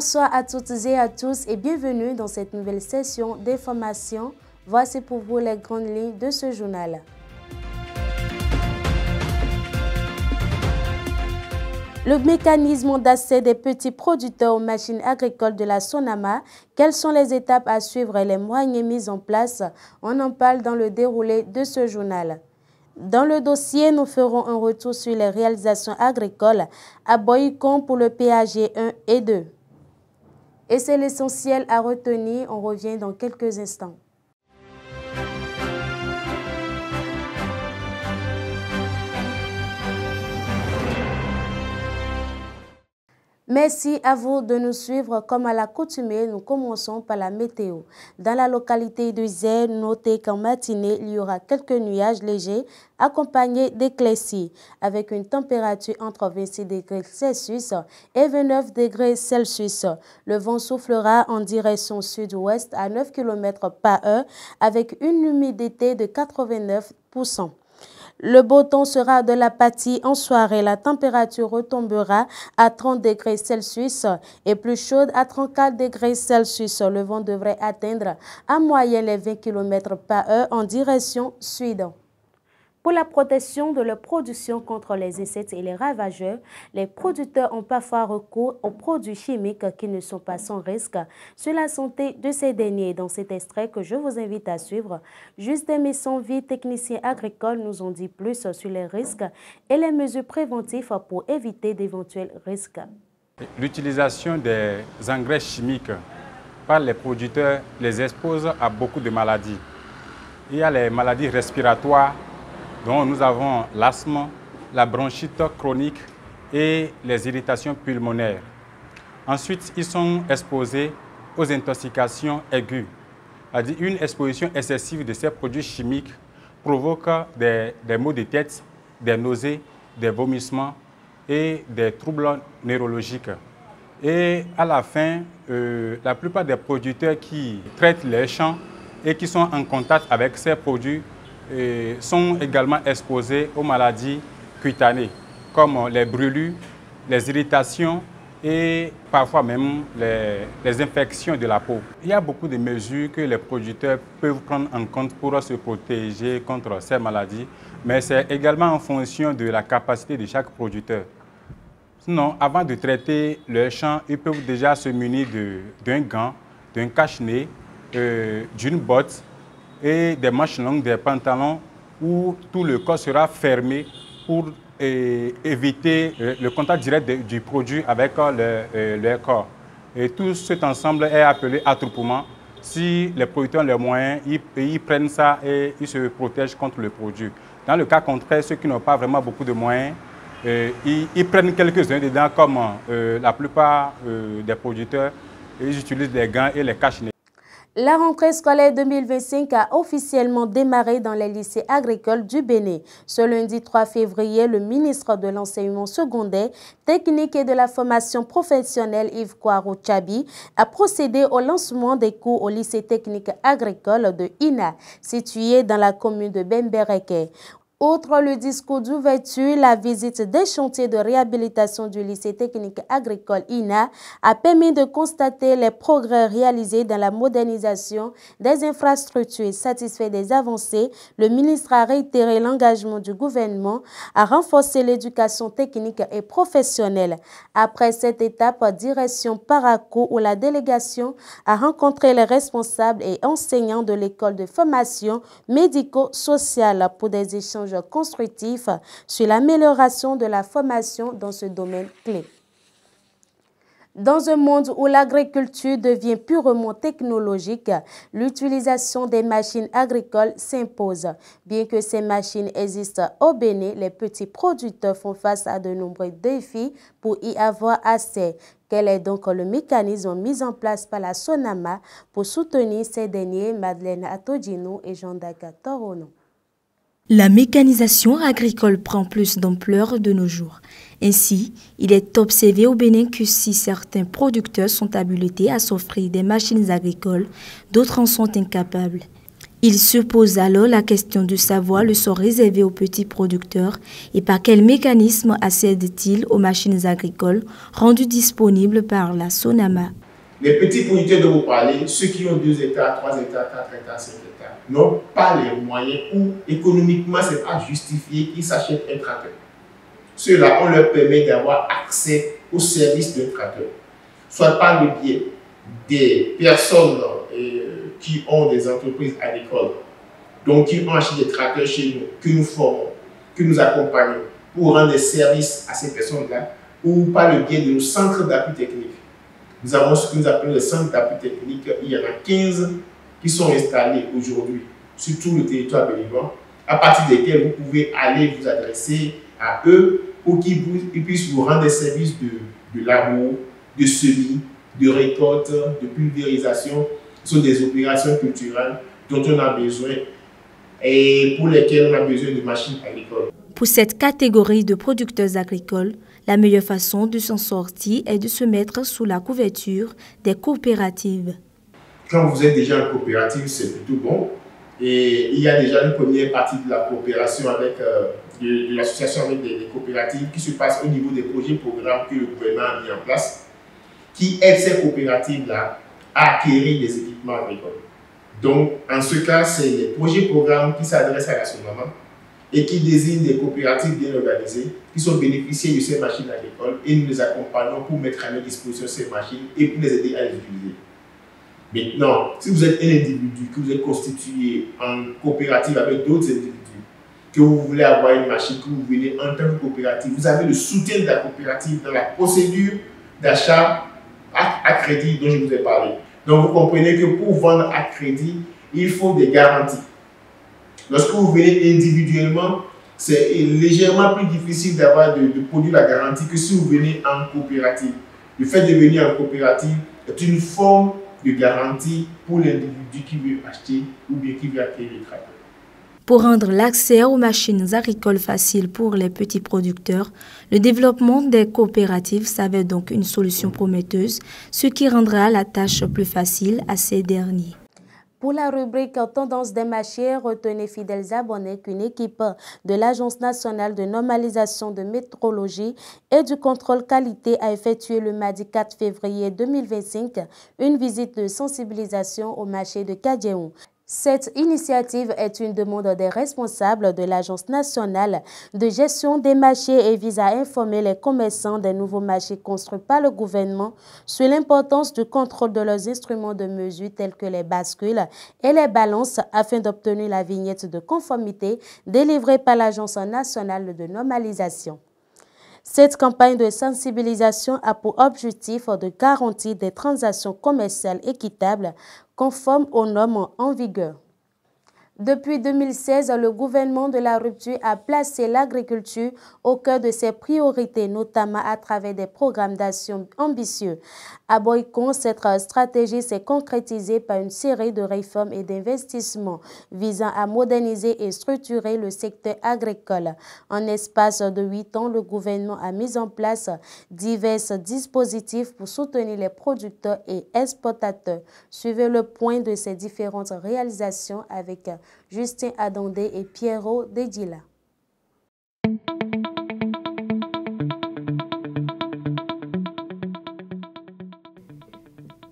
Bonsoir à toutes et à tous et bienvenue dans cette nouvelle session d'information. Voici pour vous les grandes lignes de ce journal. Le mécanisme d'accès des petits producteurs aux machines agricoles de la SONAMA, quelles sont les étapes à suivre et les moyens mis en place? On en parle dans le déroulé de ce journal. Dans le dossier, nous ferons un retour sur les réalisations agricoles à Boycon pour le PAG 1 et 2. Et c'est l'essentiel à retenir, on revient dans quelques instants. Merci à vous de nous suivre. Comme à l'accoutumée, nous commençons par la météo. Dans la localité de Zé, notez qu'en matinée, il y aura quelques nuages légers accompagnés d'éclaircies, avec une température entre 26 degrés Celsius et 29 degrés Celsius. Le vent soufflera en direction sud-ouest à 9 km par heure, avec une humidité de 89%. Le beau temps sera de la partie en soirée. La température retombera à 30 degrés Celsius et plus chaude à 34 degrés Celsius. Le vent devrait atteindre en moyenne les 20 km par heure en direction sud. Pour la protection de leur production contre les insectes et les ravageurs, les producteurs ont parfois recours aux produits chimiques qui ne sont pas sans risque sur la santé de ces derniers. Dans cet extrait que je vous invite à suivre, Justin Messon-Vie, technicien agricole, nous en dit plus sur les risques et les mesures préventives pour éviter d'éventuels risques. L'utilisation des engrais chimiques par les producteurs les expose à beaucoup de maladies. Il y a les maladies respiratoires, dont nous avons l'asthme, la bronchite chronique et les irritations pulmonaires. Ensuite, ils sont exposés aux intoxications aiguës. C'est-à-dire une exposition excessive de ces produits chimiques provoque des maux de tête, des nausées, des vomissements et des troubles neurologiques. Et à la fin, la plupart des producteurs qui traitent les champs et qui sont en contact avec ces produits sont également exposés aux maladies cutanées, comme les brûlures, les irritations et parfois même les infections de la peau. Il y a beaucoup de mesures que les producteurs peuvent prendre en compte pour se protéger contre ces maladies, mais c'est également en fonction de la capacité de chaque producteur. Sinon, avant de traiter leurs champs, ils peuvent déjà se munir d'un gant, d'un cache-nez, d'une botte, et des manches longues, des pantalons où tout le corps sera fermé pour éviter le contact direct du produit avec le corps. Et tout cet ensemble est appelé attroupement. Si les producteurs ont les moyens, ils prennent ça et ils se protègent contre le produit. Dans le cas contraire, ceux qui n'ont pas vraiment beaucoup de moyens, ils prennent quelques-uns dedans, comme la plupart des producteurs, ils utilisent les gants et les cache-nez. La rentrée scolaire 2025 a officiellement démarré dans les lycées agricoles du Bénin. Ce lundi 3 février, le ministre de l'Enseignement secondaire, technique et de la formation professionnelle Yves Kouarou Tchabi a procédé au lancement des cours au lycée technique agricole de Ina, situé dans la commune de Bembereke. Outre le discours d'ouverture, la visite des chantiers de réhabilitation du lycée technique agricole INA a permis de constater les progrès réalisés dans la modernisation des infrastructures. Satisfait des avancées, le ministre a réitéré l'engagement du gouvernement à renforcer l'éducation technique et professionnelle. Après cette étape, direction Parakou, où la délégation a rencontré les responsables et enseignants de l'école de formation médico-sociale pour des échanges constructif sur l'amélioration de la formation dans ce domaine clé. Dans un monde où l'agriculture devient purement technologique, l'utilisation des machines agricoles s'impose. Bien que ces machines existent au Bénin, les petits producteurs font face à de nombreux défis pour y avoir accès. Quel est donc le mécanisme mis en place par la SONAMA pour soutenir ces derniers? Madeleine Atodino et Jean-Daga Torono. La mécanisation agricole prend plus d'ampleur de nos jours. Ainsi, il est observé au Bénin que si certains producteurs sont habilités à s'offrir des machines agricoles, d'autres en sont incapables. Il se pose alors la question de savoir le sort réservé aux petits producteurs et par quel mécanisme accèdent-ils aux machines agricoles rendues disponibles par la SONAMA. Les petits producteurs dont vous parlez, ceux qui ont 2 hectares, 3 hectares, 4 hectares, 5 hectares, n'ont pas les moyens ou économiquement, ce n'est pas justifié qu'ils s'achètent un tracteur. Ceux-là, on leur permet d'avoir accès au service d'un tracteur, soit par le biais des personnes qui ont des entreprises agricoles, donc qui ont acheté des tracteurs chez nous, que nous formons, que nous accompagnons pour rendre des services à ces personnes-là, ou par le biais de nos centres d'appui technique. Nous avons ce que nous appelons les centres d'appui technique. Il y en a 15 qui sont installés aujourd'hui sur tout le territoire béninois, à partir desquels vous pouvez aller vous adresser à eux pour qu'ils puissent vous rendre des services de labour, de semis, de récolte, de pulvérisation. Ce sont des opérations culturelles dont on a besoin et pour lesquelles on a besoin de machines agricoles. Pour cette catégorie de producteurs agricoles, la meilleure façon de s'en sortir est de se mettre sous la couverture des coopératives. Quand vous êtes déjà en coopérative, c'est plutôt bon. Et il y a déjà une première partie de la coopération avec de l'association avec des coopératives qui se passe au niveau des projets programmes que le gouvernement a mis en place, qui aident ces coopératives-là à acquérir des équipements agricoles. Donc, en ce cas, c'est les projets programmes qui s'adressent à la SONAMA et qui désignent des coopératives bien organisées qui sont bénéficiaires de ces machines agricoles et nous les accompagnons pour mettre à leur disposition ces machines et pour les aider à les utiliser. Maintenant, si vous êtes un individu, que vous êtes constitué en coopérative avec d'autres individus, que vous voulez avoir une machine, que vous venez en tant que coopérative, vous avez le soutien de la coopérative dans la procédure d'achat à crédit dont je vous ai parlé. Donc vous comprenez que pour vendre à crédit, il faut des garanties. Lorsque vous venez individuellement, c'est légèrement plus difficile d'avoir de produire la garantie que si vous venez en coopérative. Le fait de venir en coopérative est une forme de garantie pour l'individu qui veut acheter ou bien qui veut acquérir le tracteur. Pour rendre l'accès aux machines agricoles facile pour les petits producteurs, le développement des coopératives s'avère donc une solution prometteuse, ce qui rendra la tâche plus facile à ces derniers. Pour la rubrique Tendance des marchés, retenez fidèles abonnés qu'une équipe de l'Agence nationale de normalisation de métrologie et du contrôle qualité a effectué le mardi 4 février 2025 une visite de sensibilisation au marché de Kadiéhou. Cette initiative est une demande des responsables de l'Agence nationale de gestion des marchés et vise à informer les commerçants des nouveaux marchés construits par le gouvernement sur l'importance du contrôle de leurs instruments de mesure tels que les bascules et les balances afin d'obtenir la vignette de conformité délivrée par l'Agence nationale de normalisation. Cette campagne de sensibilisation a pour objectif de garantir des transactions commerciales équitables conformes aux normes en vigueur. Depuis 2016, le gouvernement de la rupture a placé l'agriculture au cœur de ses priorités, notamment à travers des programmes d'action ambitieux. À Boycon, cette stratégie s'est concrétisée par une série de réformes et d'investissements visant à moderniser et structurer le secteur agricole. En espace de 8 ans, le gouvernement a mis en place divers dispositifs pour soutenir les producteurs et exportateurs. Suivez le point de ces différentes réalisations avec Justin Adondé et Pierrot Dedila.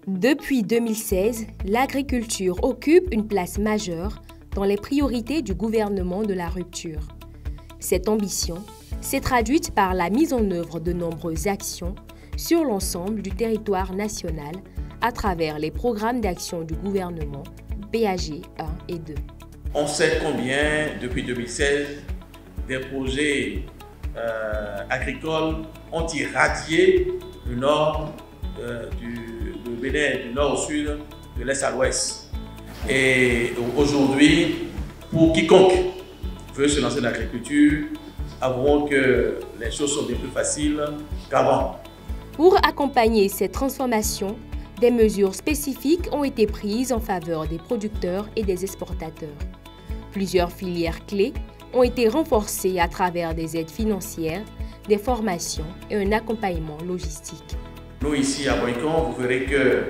Depuis 2016, l'agriculture occupe une place majeure dans les priorités du gouvernement de la rupture. Cette ambition s'est traduite par la mise en œuvre de nombreuses actions sur l'ensemble du territoire national à travers les programmes d'action du gouvernement PAG 1 et 2. On sait combien, depuis 2016, des projets agricoles ont irradié le nord du Bénin, du nord au sud, de l'est à l'ouest. Et aujourd'hui, pour quiconque veut se lancer dans l'agriculture, avouons que les choses sont bien plus faciles qu'avant. Pour accompagner cette transformation, des mesures spécifiques ont été prises en faveur des producteurs et des exportateurs. Plusieurs filières clés ont été renforcées à travers des aides financières, des formations et un accompagnement logistique. Nous ici à Boycon, vous verrez que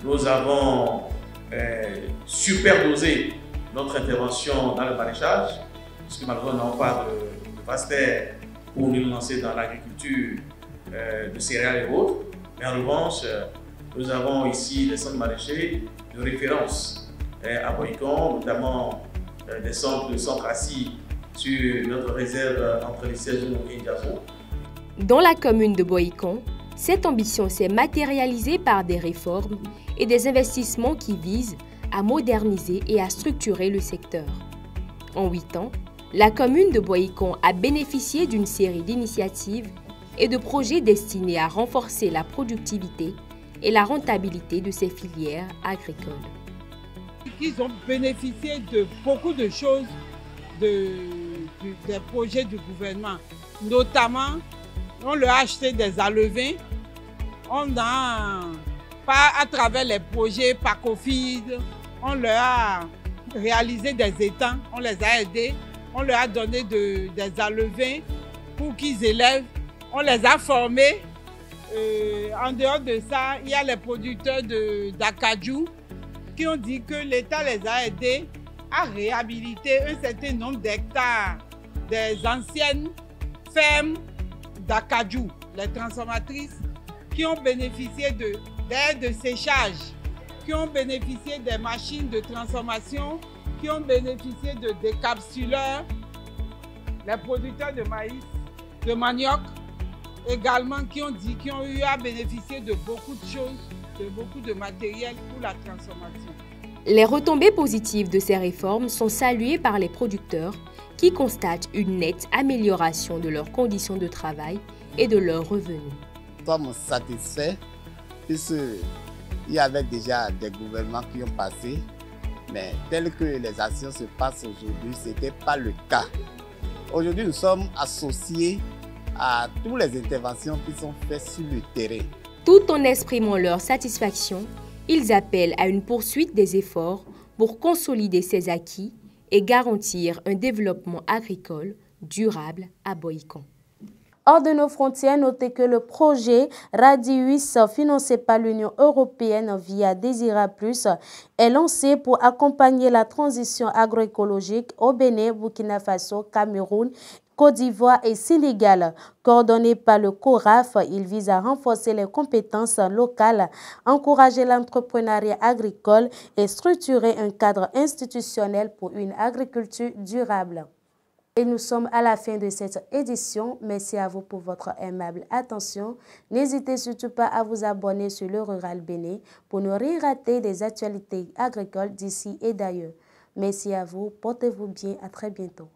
nous avons superdosé notre intervention dans le maraîchage, puisque malheureusement nous n'avons pas de vaste terre pour nous lancer dans l'agriculture de céréales et autres. Mais en revanche, nous avons ici des centres maraîchers de référence à Boïcon, notamment des centres assis sur notre réserve entre les Sézou et Ndiafo. Dans la commune de Boïcon, cette ambition s'est matérialisée par des réformes et des investissements qui visent à moderniser et à structurer le secteur. En 8 ans, la commune de Boïcon a bénéficié d'une série d'initiatives et de projets destinés à renforcer la productivité et la rentabilité de ces filières agricoles. Ils ont bénéficié de beaucoup de choses des projets du gouvernement. Notamment, on leur a acheté des alevins, on a, à travers les projets PACOFID, on leur a réalisé des étangs, on les a aidés, on leur a donné des alevins pour qu'ils élèvent, on les a formés. En dehors de ça, il y a les producteurs d'acajou qui ont dit que l'État les a aidés à réhabiliter un certain nombre d'hectares des anciennes fermes d'acajou, les transformatrices qui ont bénéficié d'aide de séchage, qui ont bénéficié des machines de transformation, qui ont bénéficié de décapsuleurs, les producteurs de maïs, de manioc, également qui ont eu à bénéficier de beaucoup de choses, de beaucoup de matériel pour la transformation. Les retombées positives de ces réformes sont saluées par les producteurs qui constatent une nette amélioration de leurs conditions de travail et de leurs revenus. Nous sommes satisfaits puisqu'il y avait déjà des gouvernements qui ont passé, mais tel que les actions se passent aujourd'hui, ce n'était pas le cas. Aujourd'hui, nous sommes associés à toutes les interventions qui sont faites sur le terrain. Tout en exprimant leur satisfaction, ils appellent à une poursuite des efforts pour consolider ces acquis et garantir un développement agricole durable à Boïcon. Hors de nos frontières, notez que le projet Radius, financé par l'Union européenne via Désira Plus, est lancé pour accompagner la transition agroécologique au Bénin, Burkina Faso, Cameroun, Côte d'Ivoire et Sénégal. Coordonné par le CORAF, il vise à renforcer les compétences locales, encourager l'entrepreneuriat agricole et structurer un cadre institutionnel pour une agriculture durable. Et nous sommes à la fin de cette édition. Merci à vous pour votre aimable attention. N'hésitez surtout pas à vous abonner sur Le Rural Bénin pour ne rien rater des actualités agricoles d'ici et d'ailleurs. Merci à vous. Portez-vous bien. À très bientôt.